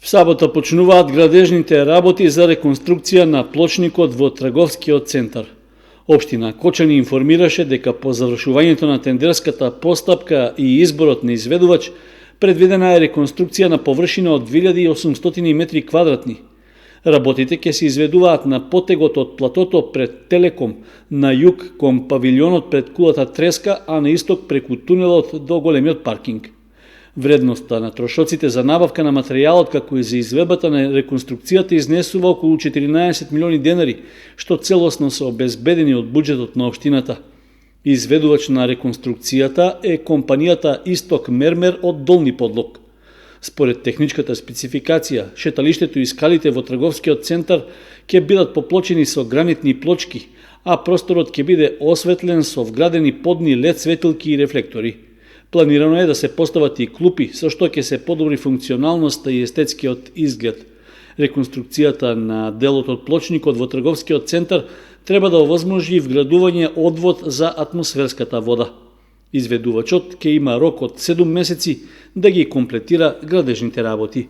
В сабота почнуваат градежните работи за реконструкција на плочникот во трговскиот центар. Општина Кочани информираше дека по завршувањето на тендерската постапка и изборот на изведувач, предвидена е реконструкција на површина од 2800 метри квадратни. Работите ќе се изведуваат на потегот од платото пред Телеком, на југ кон павилионот пред кулата Треска, а на исток преку тунелот до големиот паркинг. Вредноста на трошоците за набавка на материјалот како и за изведбата на реконструкцијата изнесува околу 14 милиони денари, што целосно се обезбедени од буџетот на општината. Изведувач на реконструкцијата е компанијата Исток Мермер од Долни Подлог. Според техничката спецификација, шеталиштето и скалите во трговскиот центар ќе бидат поплочени со гранитни плочки, а просторот ќе биде осветлен со вградени подни лед светилки и рефлектори. Планирано е да се постават и клупи, со што ќе се подобри функционалноста и естетскиот изглед. Реконструкцијата на делот од плочникот во трговскиот центар треба да овозможи вградување одвод за атмосферската вода. Изведувачот ќе има рок од 7 месеци да ги комплетира градежните работи.